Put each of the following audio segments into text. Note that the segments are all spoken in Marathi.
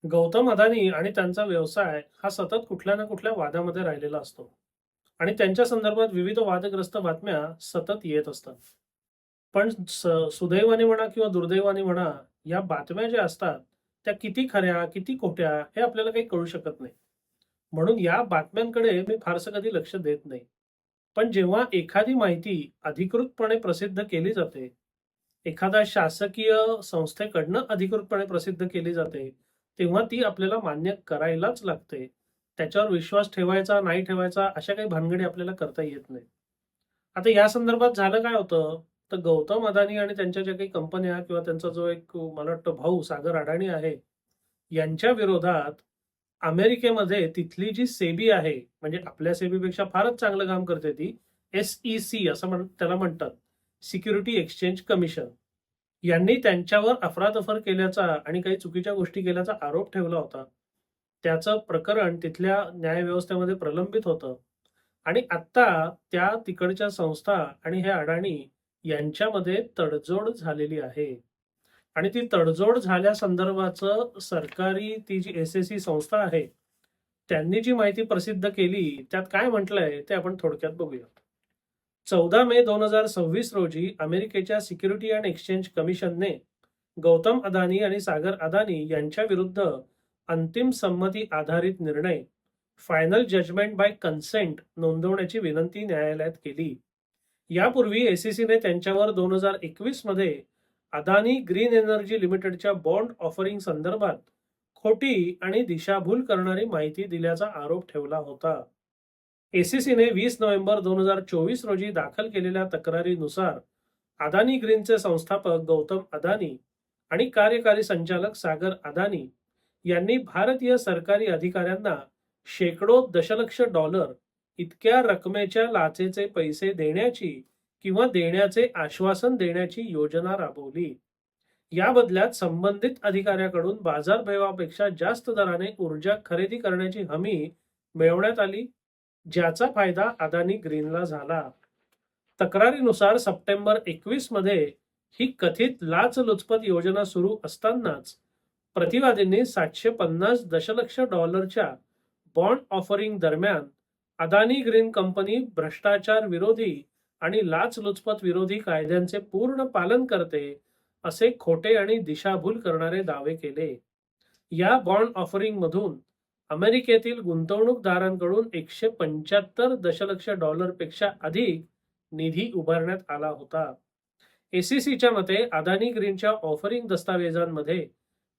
गौतम अदानी आणि त्यांचा व्यवसाय हा सतत कुठल्या ना कुठल्या वादामध्ये राहिलेला असतो आणि त्यांच्या संदर्भात विविध वादग्रस्त बातम्या सतत येत असतात. पण सुदैवाने म्हणा किंवा दुर्दैवाने म्हणा, या बातम्या ज्या असतात त्या किती खऱ्या किती खोट्या हे आपल्याला काही कळू शकत नाही. म्हणून या बातम्यांकडे मी फारसं कधी लक्ष देत नाही. पण जेव्हा एखादी माहिती अधिकृतपणे प्रसिद्ध केली जाते, एखाद्या शासकीय संस्थेकडनं अधिकृतपणे प्रसिद्ध केली जाते, तेव्हा ती आपल्याला मान्य करायलाच लागते. त्याच्यावर विश्वास ठेवायचा, नाही ठेवायचा अशा काही भानगडी आपल्याला करता येत नाही. आता या संदर्भात झालं काय होतं, तर गौतम अदानी आणि त्यांच्या ज्या काही कंपन्या किंवा त्यांचा जो एक मला वाटतं भाऊ सागर अडाणी आहे, यांच्या विरोधात अमेरिकेमध्ये तिथली जी सेबी आहे, म्हणजे आपल्या सेबीपेक्षा फारच चांगलं काम करते ती, SEC असं त्याला म्हणतात, सिक्युरिटी एक्सचेंज कमिशन. यांनी त्यांच्यावर अफरातफर केल्याचा आणि काही चुकीच्या गोष्टी केल्याचा आरोप ठेवला होता. त्याचं प्रकरण तिथल्या न्यायव्यवस्थेमध्ये प्रलंबित होतं आणि आत्ता त्या तिकडच्या संस्था आणि हे अडाणी यांच्यामध्ये तडजोड झालेली आहे. आणि ती तडजोड झाल्यासंदर्भाचं सरकारी ती जी SEC संस्था आहे, त्यांनी जी माहिती प्रसिद्ध केली, त्यात काय म्हटलंय ते आपण थोडक्यात बघूया. 14 मे 2026 रोजी अमेरिकेच्या सिक्युरिटी अँड एक्सचेंज कमिशनने गौतम अदानी आणि सागर अदानी यांच्या विरुद्ध अंतिम संमती आधारित निर्णय, फायनल जजमेंट बाय कन्सेंट नोंदवण्याची विनंती न्यायालयात केली. यापूर्वी एसीसीने त्यांच्यावर 2021 मध्ये अदानी ग्रीन एनर्जी लिमिटेडच्या बॉन्ड ऑफरिंग संदर्भात खोटी आणि दिशाभूल करणारी माहिती दिल्याचा आरोप ठेवला होता. एसीसीने 20 नोव्हेंबर 2024 रोजी दाखल केलेल्या तक्रारीनुसार अदानी ग्रीनचे संस्थापक गौतम अदानी आणि कार्यकारी संचालक सागर अदानी यांनी भारतीय सरकारी अधिकाऱ्यांना शेकडो दशलक्ष डॉलर इतक्या रकमेच्या लाचेचे पैसे देण्याची किंवा देण्याचे आश्वासन देण्याची योजना राबवली. या बदल्यात संबंधित अधिकाऱ्याकडून बाजारभावापेक्षा जास्त दराने ऊर्जा खरेदी करण्याची हमी मिळवण्यात आली, ज्याचा फायदा अदानी ग्रीनला झाला. तक्रारीनुसार सप्टेंबर 21 मध्ये ही कथित लाचलुचपत योजना सुरू असतानाच प्रतिवादींनी 750 दशलक्ष डॉलरच्या बॉन्ड ऑफरिंग दरम्यान अदानी ग्रीन कंपनी भ्रष्टाचार विरोधी आणि लाचलुचपत विरोधी कायद्यांचे पूर्ण पालन करते असे खोटे आणि दिशाभूल करणारे दावे केले. या बॉन्ड ऑफरिंग मधून अमेरिकेतील गुंतवणूकदारांकडून 175 दशलक्ष डॉलरपेक्षा अधिक निधी उभारण्यात आला होता. एसीसीच्या मते अदानी ग्रीनच्या ऑफरिंग दस्तावेजांमध्ये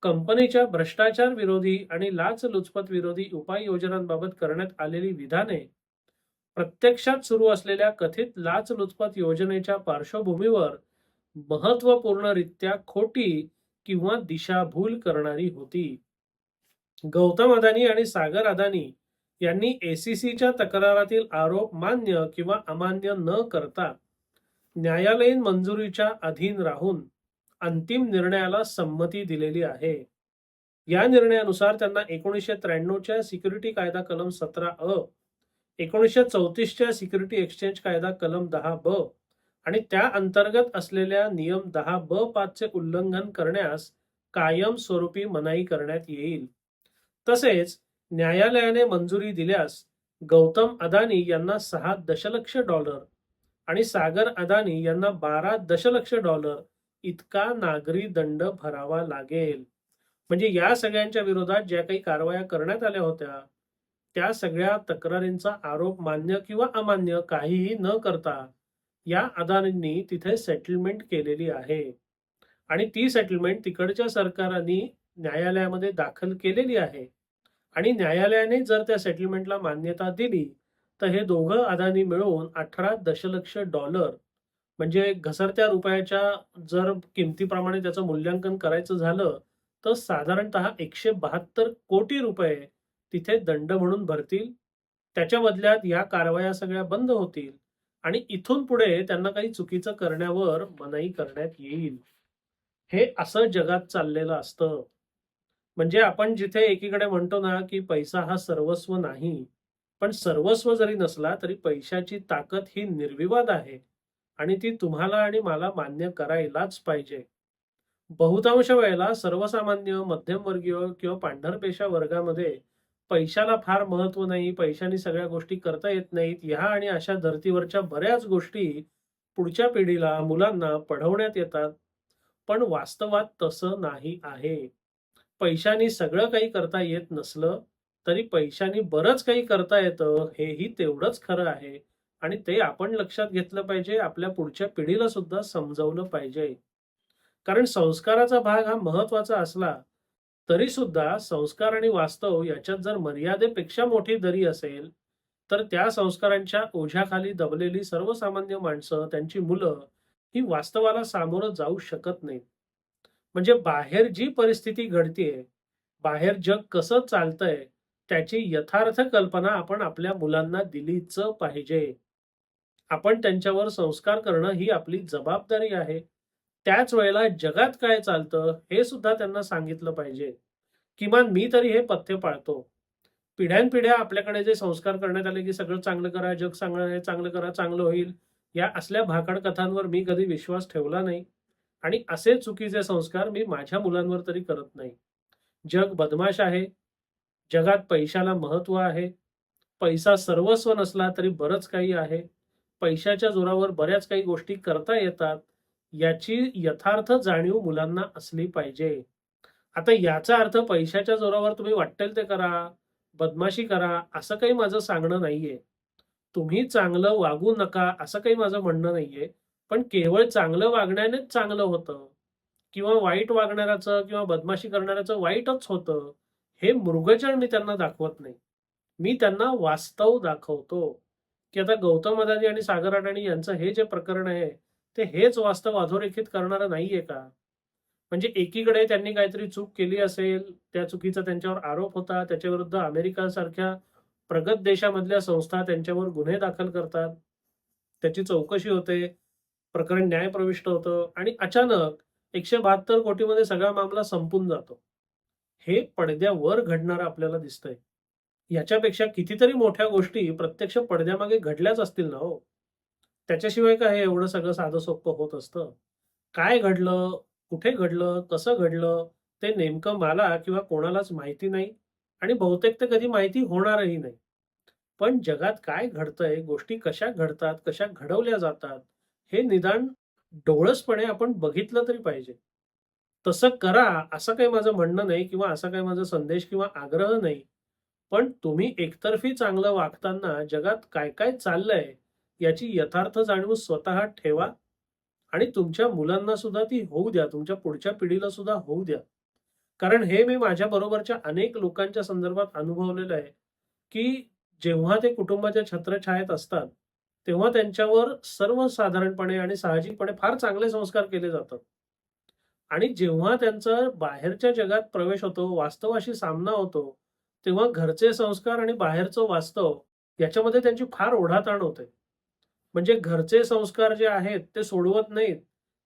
कंपनीच्या भ्रष्टाचार विरोधी आणि लाचलुचपत विरोधी उपाययोजनांबाबत करण्यात आलेली विधाने प्रत्यक्षात सुरू असलेल्या कथित लाचलुचपत योजनेच्या पार्श्वभूमीवर महत्वपूर्णरित्या खोटी किंवा दिशाभूल करणारी होती. गौतम अदानी आणि सागर अदानी यांनी एसीसीच्या तक्रारातील आरोप मान्य किंवा अमान्य न करता न्यायालयीन मंजुरीच्या अधीन राहून अंतिम निर्णयाला संमती दिलेली आहे. या निर्णयानुसार त्यांना 1993च्या सिक्युरिटी कायदा कलम 17 1934च्या सिक्युरिटी एक्सचेंज कायदा कलम 10 आणि त्या अंतर्गत असलेल्या नियम 10 चे उल्लंघन करण्यास कायमस्वरूपी मनाई करण्यात येईल. तसेच न्यायालयाने मंजुरी दिल्यास गौतम अदानी यांना 6 दशलक्ष डॉलर आणि सागर अदानी यांना 12 दशलक्ष डॉलर इतका नागरी दंड भरावा लागेल. म्हणजे या सगळ्यांच्या विरोधात ज्या काही कारवाया करण्यात आल्या होत्या, त्या सगळ्या तक्रारींचा आरोप मान्य किंवा अमान्य काहीही न करता या अदानींनी तिथे सेटलमेंट केलेली आहे. आणि ती सेटलमेंट तिकडच्या सरकारांनी न्यायालयामध्ये दाखल केलेली आहे. आणि न्यायालयाने जर त्या सेटलमेंटला मान्यता दिली, तर हे दोघं अदानी मिळून 18 दशलक्ष डॉलर, म्हणजे घसरत्या रुपयाच्या जर किमतीप्रमाणे त्याचं मूल्यांकन करायचं झालं, तर साधारणतः 172 कोटी रुपये तिथे दंड म्हणून भरतील. त्याच्या बदल्यात या कारवाया सगळ्या बंद होतील आणि इथून पुढे त्यांना काही चुकीचं करण्यावर मनाई करण्यात येईल. हे असं जगात चाललेलं असतं. म्हणजे आपण जिथे एकीकडे म्हणतो ना, की पैसा हा सर्वस्व नाही. पण सर्वस्व जरी नसला तरी पैशाची ताकद ही निर्विवाद आहे आणि ती तुम्हाला आणि मला मान्य करायलाच पाहिजे. बहुतांश वेळेला सर्वसामान्य, मध्यमवर्गीय किंवा पांढरपेशा वर्गामध्ये पैशाला फार महत्त्व नाही, पैशाने सगळ्या गोष्टी करता येत नाहीत, ह्या आणि अशा धर्तीवरच्या बऱ्याच गोष्टी पुढच्या पिढीला, मुलांना पढवण्यात येतात. पण वास्तवात तसं नाही आहे. पैशाने सगळं काही करता येत नसलं, तरी पैशाने बरंच काही करता येतं, हेही तेवढंच खरं आहे आणि ते आपण लक्षात घेतलं पाहिजे, आपल्या पुढच्या पिढीला सुद्धा समजावलं पाहिजे. कारण संस्काराचा भाग हा महत्त्वाचा असला, तरी सुद्धा संस्कार आणि वास्तव याच्यात जर मर्यादेपेक्षा मोठी दरी असेल, तर त्या संस्कारांच्या ओझ्याखाली दबलेली सर्वसामान्य माणसं, त्यांची मुलं, ही वास्तवाला सामोरं जाऊ शकत नाहीत. म्हणजे बाहेर जी परिस्थिती घडतीये, बाहेर जग कसं चालतंय, त्याची यथार्थ कल्पना आपण आपल्या मुलांना दिलीच पाहिजे. आपण त्यांच्यावर संस्कार करणं ही आपली जबाबदारी आहे. त्याच वेळेला जगात काय चालतं हे सुद्धा त्यांना सांगितलं पाहिजे. किमान मी तरी हे पथ्य पाळतो. पिढ्यानपिढ्या आपल्याकडे जे संस्कार करण्यात आले, की सगळं चांगलं करा, जग चांगलं आहे, चांगलं करा, चांगलं होईल. या असल्या भाकड कथांवर मी कधी विश्वास ठेवला नाही आणि असे चुकीचे संस्कार मी माझ्या मुलांवर तरी करत नाही. जग बदमाश आहे. जगात पैशाला महत्त्व आहे. पैसा सर्वस्व नसला तरी बरंच काही आहे. पैशाच्या जोरावर बऱ्याच काही गोष्टी करता येतात. याची यथार्थ जाणीव मुलांना असली पाहिजे. आता याचा अर्थ पैशाच्या जोरावर तुम्ही वाट्टेल ते करा, बदमाशी करा, असं काही माझं सांगणं नाहीये. तुम्ही चांगलं वागू नका, असं काही माझं म्हणणं नाहीये. पण केवळ चांगलं वागण्यानेच चांगलं होतं किंवा वाईट वागणाऱ्याचं किंवा बदमाशी करणाऱ्याचं वाईटच होतं, हे मृगजळ मी त्यांना दाखवत नाही. मी त्यांना वास्तव दाखवतो, की आता गौतम अदानी आणि सागर अडाणी यांचं हे जे प्रकरण आहे, ते हेच वास्तव अधोरेखित करणारं नाहीये का? म्हणजे एकीकडे त्यांनी काहीतरी चूक केली असेल, त्या चुकीचा त्यांच्यावर आरोप होता, त्याच्याविरुद्ध अमेरिकासारख्या प्रगत देशामधल्या संस्था त्यांच्यावर गुन्हे दाखल करतात. त्याची चौकशी होते, प्रकरण न्यायप्रविष्ट होतं आणि अचानक 172 कोटीमध्ये सगळा मामला संपून जातो. हे पडद्यावर घडणारं आपल्याला दिसतंय. याच्यापेक्षा कितीतरी मोठ्या गोष्टी प्रत्यक्ष पडद्यामागे घडल्याच असतील ना हो. त्याच्याशिवाय काय हे एवढं सगळं साधं सोपं होत असतं? काय घडलं? कुठे घडलं? कसं घडलं? ते नेमकं मला किंवा कोणालाच माहिती नाही आणि बहुतेक ते कधी माहिती होणारही नाही. पण जगात काय घडतंय, गोष्टी कशा घडतात, कशा घडवल्या जातात, हे निदान डोळसपणे आपण बघितलं तरी पाहिजे. तसं करा, असं काही माझं म्हणणं नाही किंवा असा काही माझा संदेश किंवा आग्रह नाही. पण तुम्ही एकतर्फी चांगलं वागताना जगात काय-काय चाललंय, याची यथार्थ जाणीव स्वतः ठेवा आणि तुमच्या मुलांना सुद्धा ती होऊ द्या. तुमच्या पुढच्या पिढीला सुद्धा होऊ द्या. कारण हे मी माझ्या बरोबरच्या अनेक लोकांच्या संदर्भात अनुभवलेलं आहे, की जेव्हा ते कुटुंबाच्या छत्रछायेत असतात, तेव्हा त्यांच्यावर सर्वसाधारणपणे आणि साहजिकपणे फार चांगले संस्कार केले जातात. आणि जेव्हा त्यांचा बाहेरच्या जगात प्रवेश होतो, वास्तवाशी सामना होतो, तेव्हा घरचे संस्कार आणि बाहेरचं वास्तव याच्यामध्ये त्यांची फार ओढाताण होते. म्हणजे घरचे संस्कार जे आहेत ते सोडवत नाहीत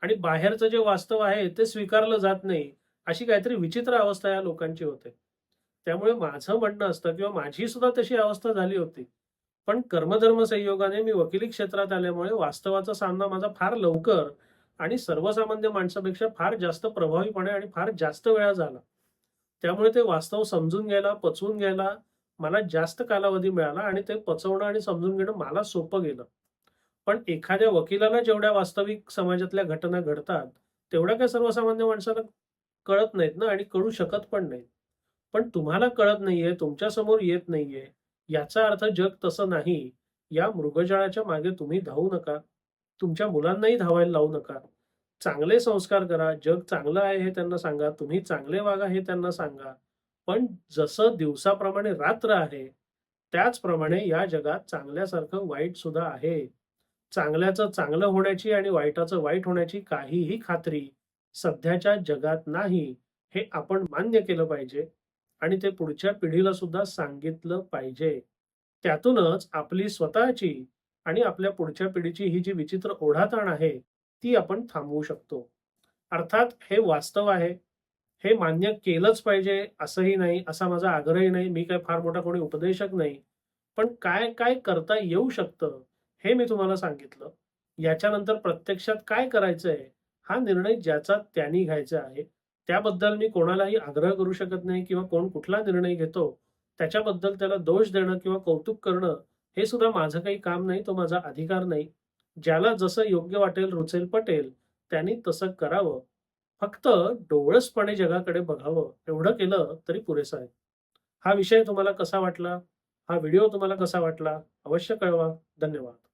आणि बाहेरचं जे वास्तव आहे ते स्वीकारलं जात नाही. अशी काहीतरी विचित्र अवस्था या लोकांची होते. त्यामुळे माझं म्हणणं असतं किंवा माझी सुद्धा तशी अवस्था झाली होती. पण कर्मधर्म संयोगाने मी वकिली क्षेत्रात आल्यामुळे वास्तवाचा सामना माझा फार लवकर आणि सर्वसामान्य माणसापेक्षा फार जास्त प्रभावीपणे आणि फार जास्त वेळा झाला. त्यामुळे ते वास्तव समजून घ्यायला, पचवून घ्यायला मला जास्त कालावधी मिळाला आणि ते पचवणं आणि समजून घेणं मला सोपं गेलं. पण एखाद्या वकिलाला जेवढ्या वास्तविक समाजातल्या घटना घडतात, तेवढ्या काही सर्वसामान्य माणसाला कळत नाहीत ना आणि कळू शकत पण नाहीत. पण तुम्हाला कळत नाहीये, तुमच्यासमोर येत नाहीये, याचा अर्थ जग तसं नाही. या मृगजळाच्या मागे तुम्ही धावू नका. तुमच्या मुलांनाही धावायला लावू नका. चांगले संस्कार करा. जग चांगलं आहे हे त्यांना सांगा. तुम्ही चांगले वागा हे त्यांना सांगा. पण जसं दिवसाप्रमाणे रात्र आहे, त्याचप्रमाणे या जगात चांगल्यासारखं वाईट सुद्धा आहे. चांगल्याचं चांगलं होण्याची आणि वाईटाचं वाईट होण्याची काहीही खात्री सध्याच्या जगात नाही, हे आपण मान्य केलं पाहिजे आणि ते पुढच्या पिढीला सुद्धा सांगितलं पाहिजे. त्यातूनच आपली स्वतःची आणि आपल्या पुढच्या पिढीची ही जी विचित्र ओढाताण आहे, ती आपण थांबवू शकतो. अर्थात हे वास्तव आहे. हे मान्य केलंच पाहिजे असंही नाही, असा माझा आग्रहही नाही. मी काही फार मोठा कोणी उपदेशक नाही. पण काय-काय करता येऊ शकतं, हे मी तुम्हाला सांगितलं. याच्यानंतर प्रत्यक्षात काय करायचंय, हा निर्णय ज्याचा त्यानी घ्यायचा आहे. त्याबद्दल मी कोणालाही आग्रह करू शकत नाही किंवा कोण कुठला निर्णय घेतो, त्याच्याबद्दल त्याला दोष देणं किंवा कौतुक करणं, हे सुद्धा माझं काही काम नाही, तो माझा अधिकार नाही. ज्याला जसं योग्य वाटेल, रुचेल, पटेल त्यांनी तसं करावं. फक्त डोळसपणे जगाकडे बघावं, एवढं केलं तरी पुरेसं आहे. हा विषय तुम्हाला कसा वाटला? हा व्हिडिओ तुम्हाला कसा वाटला? अवश्य कळवा. धन्यवाद.